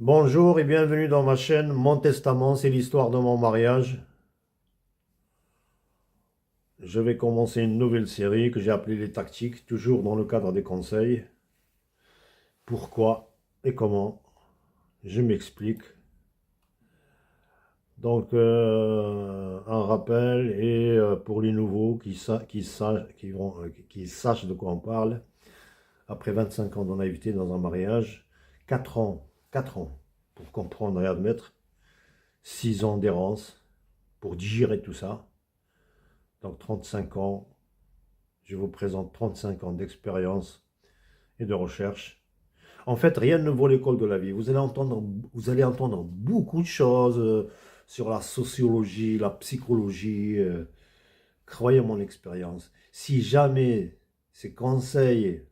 Bonjour et bienvenue dans ma chaîne. Mon testament, c'est l'histoire de mon mariage. Je vais commencer une nouvelle série que j'ai appelée Les Tactiques, toujours dans le cadre des conseils. Pourquoi et comment? Je m'explique. Donc, un rappel et pour les nouveaux qui sachent de quoi on parle. Après 25 ans de naïveté dans un mariage, 4 ans pour comprendre et admettre, 6 ans d'errance pour digérer tout ça. Donc 35 ans, je vous présente 35 ans d'expérience et de recherche. En fait, rien ne vaut l'école de la vie. Vous allez entendre beaucoup de choses sur la sociologie, la psychologie. Croyez mon expérience. Si jamais ces conseils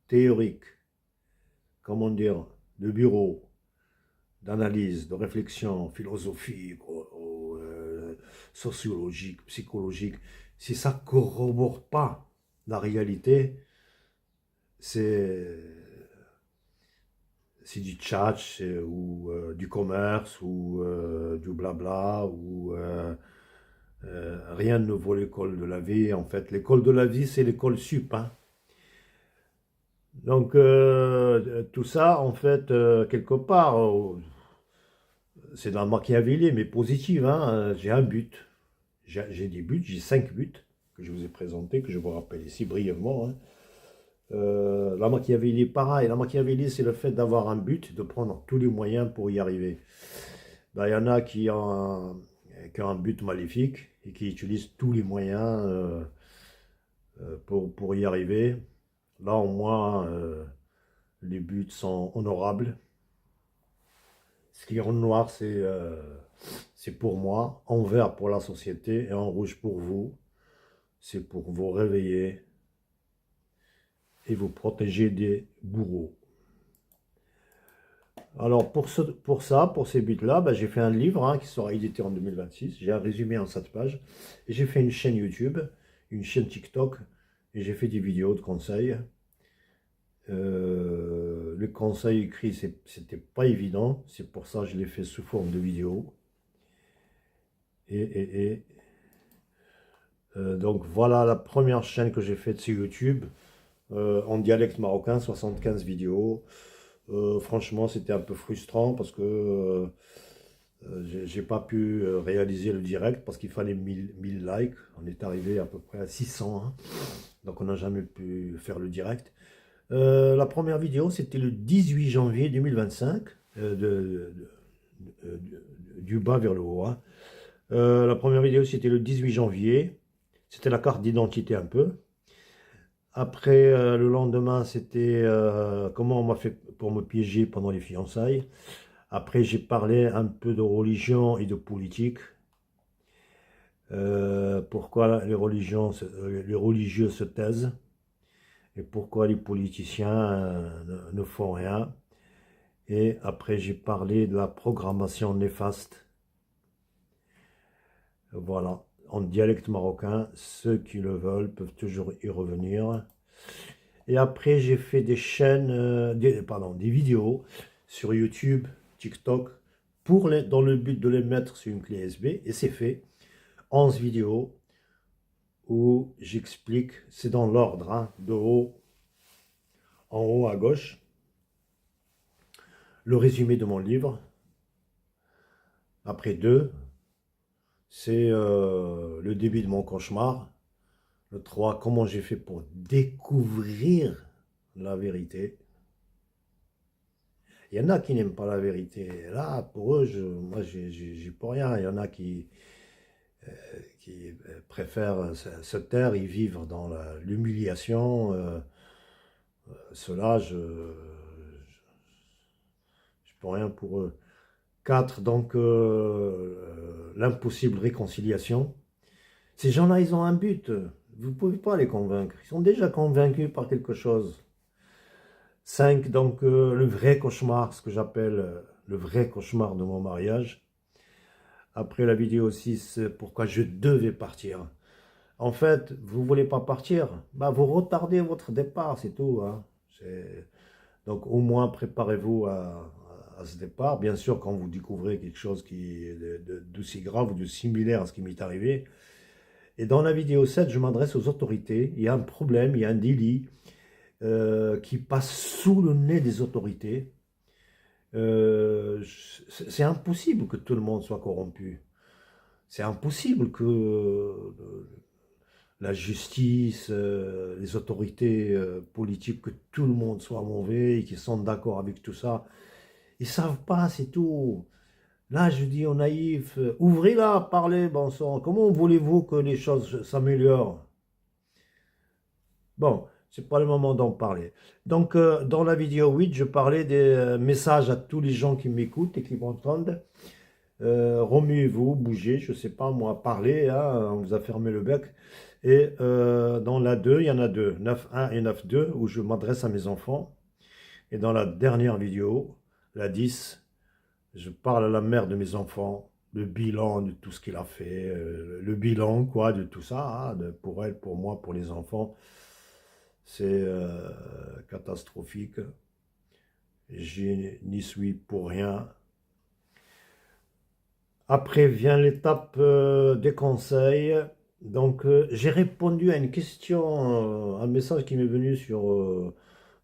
théoriques, comment dire, de bureau, d'analyse, de réflexion philosophique, sociologique, psychologique, si ça ne corrobore pas la réalité, c'est du tchatch ou du commerce ou du blabla ou rien ne vaut l'école de la vie. En fait, l'école de la vie, c'est l'école sup, hein. Donc, tout ça, en fait, quelque part, c'est dans la Machiavélie, mais positive, hein. J'ai un but. J'ai des buts, j'ai 5 buts que je vous ai présentés, que je vous rappelle ici brièvement, hein. La Machiavélie, pareil. La Machiavélie, c'est le fait d'avoir un but, de prendre tous les moyens pour y arriver. Ben, il y en a qui ont un but maléfique et qui utilisent tous les moyens pour y arriver. Là, au moins, les buts sont honorables. Ce qui est en noir, c'est pour moi, en vert pour la société et en rouge pour vous. C'est pour vous réveiller et vous protéger des bourreaux. Alors pour ces buts-là, ben, j'ai fait un livre hein, qui sera édité en 2026. J'ai un résumé en 7 pages. Et j'ai fait une chaîne YouTube, une chaîne TikTok, et j'ai fait des vidéos de conseils. Le conseil écrit, c'était pas évident. C'est pour ça que je l'ai fait sous forme de vidéo. Et donc voilà la première chaîne que j'ai faite sur YouTube. En dialecte marocain, 75 vidéos. Franchement, c'était un peu frustrant parce que j'ai pas pu réaliser le direct parce qu'il fallait 1000 likes. On est arrivé à peu près à 600, hein. Donc on n'a jamais pu faire le direct. La première vidéo, c'était le 18 janvier 2025, du bas vers le haut, hein. La première vidéo, c'était le 18 janvier. C'était la carte d'identité un peu. Après, le lendemain, c'était comment on m'a fait pour me piéger pendant les fiançailles. Après, j'ai parlé un peu de religion et de politique. Pourquoi les religieux se taisent et pourquoi les politiciens ne font rien. Et après, j'ai parlé de la programmation néfaste. Voilà, en dialecte marocain, ceux qui le veulent peuvent toujours y revenir. Et après, j'ai fait des chaînes, des vidéos sur YouTube, TikTok, dans le but de les mettre sur une clé USB. Et c'est fait. 11 vidéos où j'explique, c'est dans l'ordre, hein, en haut à gauche, le résumé de mon livre. Après 2, c'est le début de mon cauchemar. Le 3, comment j'ai fait pour découvrir la vérité. Il y en a qui n'aiment pas la vérité. Là, pour eux, moi, j'ai pour rien. Il y en a qui préfèrent se taire et vivre dans l'humiliation. Cela, je peux rien pour eux. 4, donc, l'impossible réconciliation. Ces gens-là, ils ont un but. Vous ne pouvez pas les convaincre. Ils sont déjà convaincus par quelque chose. 5, donc, le vrai cauchemar, ce que j'appelle le vrai cauchemar de mon mariage. Après la vidéo 6, pourquoi je devais partir. En fait, vous ne voulez pas partir, bah, vous retardez votre départ, c'est tout, hein. Donc au moins préparez-vous à à ce départ. Bien sûr, quand vous découvrez quelque chose qui est d'aussi grave ou de similaire à ce qui m'est arrivé. Et dans la vidéo 7, je m'adresse aux autorités. Il y a un problème, il y a un délit qui passe sous le nez des autorités. C'est impossible que tout le monde soit corrompu. C'est impossible que la justice, les autorités politiques, que tout le monde soit mauvais et qu'ils sont d'accord avec tout ça. Ils ne savent pas, c'est tout. Là, je dis aux naïfs, ouvrez-la, parlez, bon sang. Comment voulez-vous que les choses s'améliorent? Bon, c'est pas le moment d'en parler. Donc, dans la vidéo 8, je parlais des messages à tous les gens qui m'écoutent et qui m'entendent. Remuez-vous, bougez, je ne sais pas moi, parlez, hein, on vous a fermé le bec. Et dans la 2, il y en a deux, 9.1 et 9.2, où je m'adresse à mes enfants. Et dans la dernière vidéo, la 10, je parle à la mère de mes enfants, le bilan de tout ce qu'il a fait, le bilan quoi, de tout ça, hein, pour elle, pour moi, pour les enfants. C'est catastrophique. Je n'y suis pour rien. Après vient l'étape des conseils. Donc, j'ai répondu à une question, un message qui m'est venu sur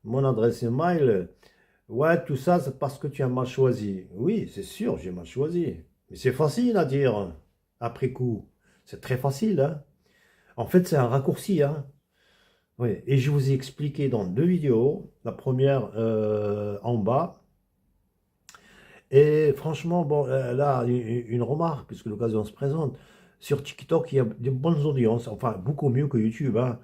mon adresse email. Ouais, tout ça, c'est parce que tu as mal choisi. Oui, c'est sûr, j'ai mal choisi. Mais c'est facile à dire après coup. C'est très facile, hein. En fait, c'est un raccourci, hein. Oui, et je vous ai expliqué dans deux vidéos. La première en bas. Et franchement, bon, là, une remarque, puisque l'occasion se présente. Sur TikTok, il y a des bonnes audiences, enfin, beaucoup mieux que YouTube, hein.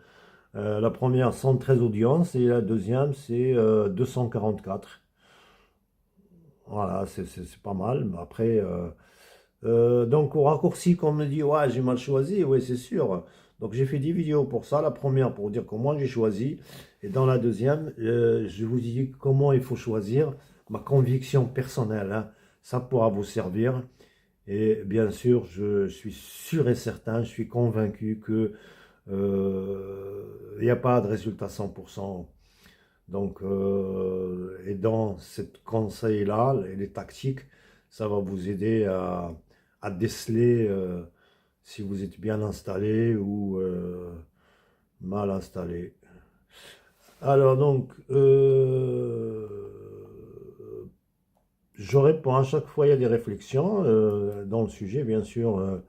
La première, 113 audiences, et la deuxième, c'est 244. Voilà, c'est pas mal. Mais après, donc au raccourci, quand on me dit, ouais, j'ai mal choisi, oui, c'est sûr. Donc j'ai fait 10 vidéos pour ça. La première, pour dire comment j'ai choisi. Et dans la deuxième, je vous dis comment il faut choisir. Ma conviction personnelle, hein. Ça pourra vous servir. Et bien sûr, je suis sûr et certain, je suis convaincu que il n'y a pas de résultat 100%. Donc, et dans ce conseil-là, les tactiques, ça va vous aider à déceler si vous êtes bien installé ou mal installé. Alors donc, je réponds à chaque fois, il y a des réflexions dans le sujet, bien sûr.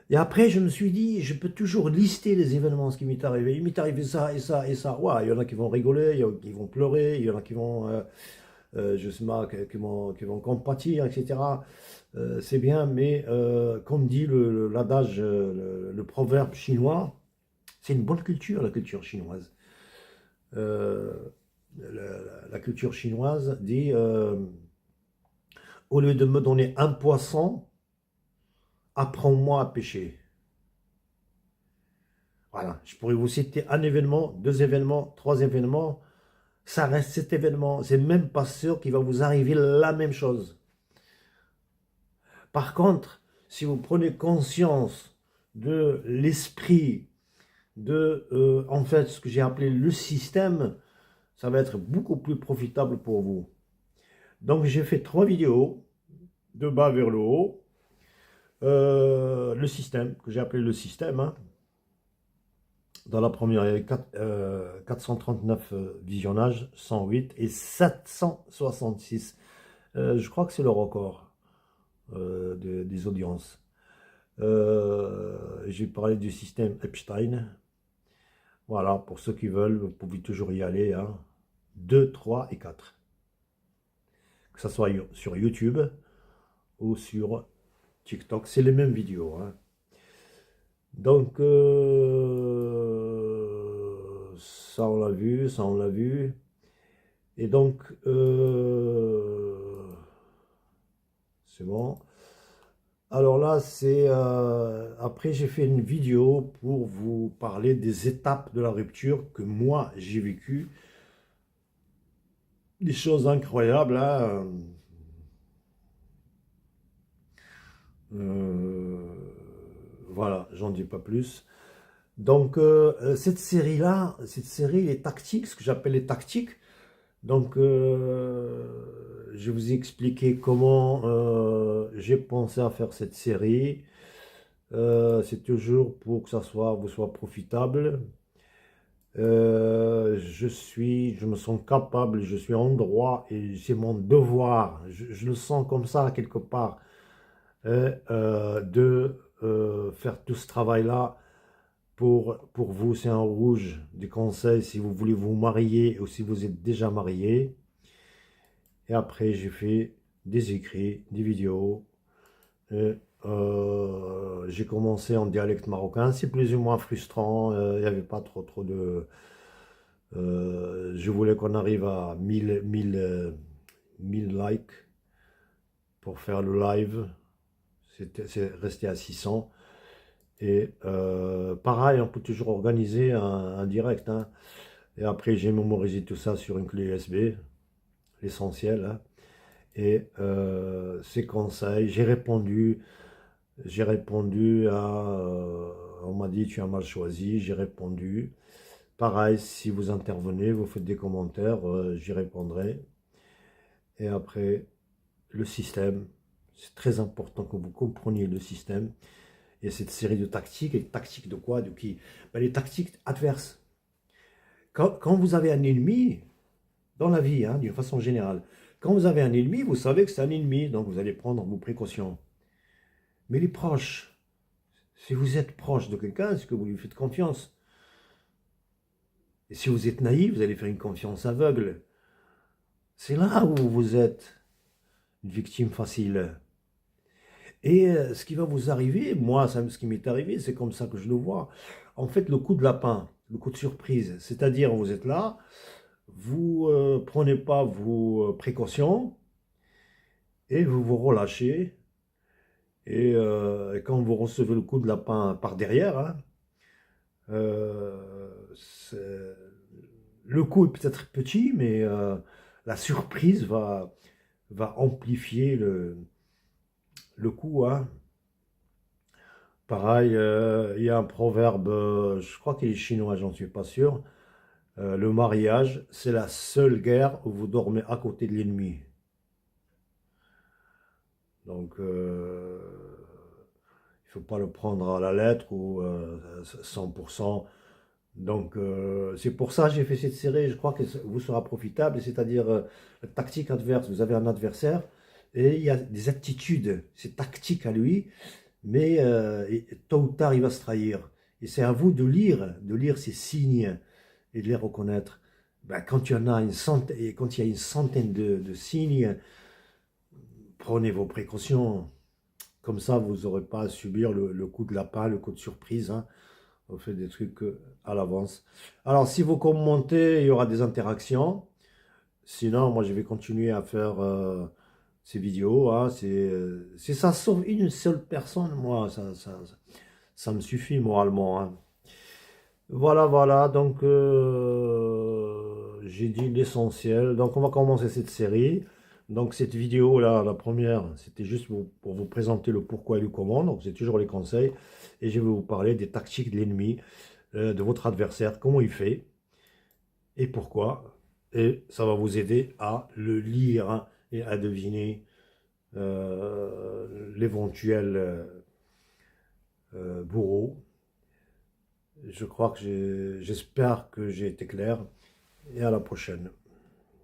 Et après, je me suis dit, je peux toujours lister les événements, ce qui m'est arrivé. Il m'est arrivé ça et ça et ça. Ouais, il y en a qui vont rigoler, il y en a qui vont pleurer, il y en a qui vont, je sais pas, qui vont compatir, etc. C'est bien, mais comme dit l'adage, le proverbe chinois, c'est une bonne culture, la culture chinoise. Euh, la culture chinoise dit, au lieu de me donner un poisson, apprends-moi à pêcher. Voilà, je pourrais vous citer un événement, deux événements, trois événements. Ça reste cet événement. C'est même pas sûr qu'il va vous arriver la même chose. Par contre, si vous prenez conscience de l'esprit, de en fait ce que j'ai appelé le système, ça va être beaucoup plus profitable pour vous. Donc j'ai fait 3 vidéos, de bas vers le haut. Le système, que j'ai appelé le système, hein. Dans la première, il y avait 439 visionnages, 108 et 766. Je crois que c'est le record des audiences. J'ai parlé du système Epstein. Voilà, pour ceux qui veulent, vous pouvez toujours y aller, hein. 2, 3 et 4. Que ce soit sur YouTube ou sur TikTok, c'est les mêmes vidéos, hein. Donc, ça on l'a vu, ça on l'a vu. Et donc, c'est bon. Alors là, c'est après j'ai fait une vidéo pour vous parler des étapes de la rupture que moi j'ai vécues. Des choses incroyables, hein. Voilà, j'en dis pas plus. Donc, cette série, les tactiques, ce que j'appelle les tactiques, donc je vous ai expliqué comment j'ai pensé à faire cette série. C'est toujours pour que ça vous soit profitable. Je me sens capable, je suis en droit et c'est mon devoir. Je le sens comme ça quelque part de faire tout ce travail-là pour vous. C'est un rouge des conseils si vous voulez vous marier ou si vous êtes déjà marié. Et après, j'ai fait des écrits, des vidéos. Et, j'ai commencé en dialecte marocain. C'est plus ou moins frustrant. Il n'y avait pas trop de... je voulais qu'on arrive à 1000 likes pour faire le live. C'est resté à 600. Et pareil, on peut toujours organiser un direct, hein. Et après, j'ai mémorisé tout ça sur une clé USB, l'essentiel, hein. Et ces conseils, j'ai répondu à, on m'a dit tu as mal choisi, j'ai répondu. Pareil, si vous intervenez, vous faites des commentaires, j'y répondrai. Et après, le système, c'est très important que vous compreniez le système. Il y a cette série de tactiques, et tactiques de quoi, de qui? Ben, les tactiques adverses. Quand vous avez un ennemi, dans la vie, hein, d'une façon générale, quand vous avez un ennemi, vous savez que c'est un ennemi, donc vous allez prendre vos précautions. Mais les proches, si vous êtes proche de quelqu'un, c'est que vous lui faites confiance. Et si vous êtes naïf, vous allez faire une confiance aveugle. C'est là où vous êtes une victime facile. Et ce qui va vous arriver, moi, ce qui m'est arrivé, c'est comme ça que je le vois. En fait, le coup de lapin, le coup de surprise, c'est-à-dire vous êtes là, vous prenez pas vos précautions et vous vous relâchez. Et quand vous recevez le coup de lapin par derrière, hein, c'est- le coup est peut-être petit, mais la surprise va amplifier le coup, hein. Pareil, il y a un proverbe, je crois qu'il est chinois, j'en suis pas sûr. Le mariage, c'est la seule guerre où vous dormez à côté de l'ennemi. Donc, il faut pas le prendre à la lettre ou 100%. Donc, c'est pour ça que j'ai fait cette série. Je crois que vous sera profitable. C'est-à-dire, la tactique adverse, vous avez un adversaire et il y a des attitudes, c'est tactique à lui, mais tôt ou tard, il va se trahir. Et c'est à vous de lire ces signes et de les reconnaître. Ben, quand il y en a une centaine, et quand il y a une centaine de signes, prenez vos précautions. Comme ça, vous n'aurez pas à subir le coup de lapin, le coup de surprise, hein. On fait des trucs à l'avance. Alors, si vous commentez, il y aura des interactions. Sinon, moi, je vais continuer à faire ces vidéos, hein. C'est ça, sauf une seule personne, moi, ça me suffit moralement, hein. Voilà, voilà, donc j'ai dit l'essentiel. Donc on va commencer cette série. Donc cette vidéo là, la première, c'était juste pour vous présenter le pourquoi et le comment. Donc c'est toujours les conseils. Et je vais vous parler des tactiques de l'ennemi, de votre adversaire, comment il fait et pourquoi. Et ça va vous aider à le lire, hein, et à deviner l'éventuel bourreau. Je crois que j'espère que j'ai été clair. Et à la prochaine.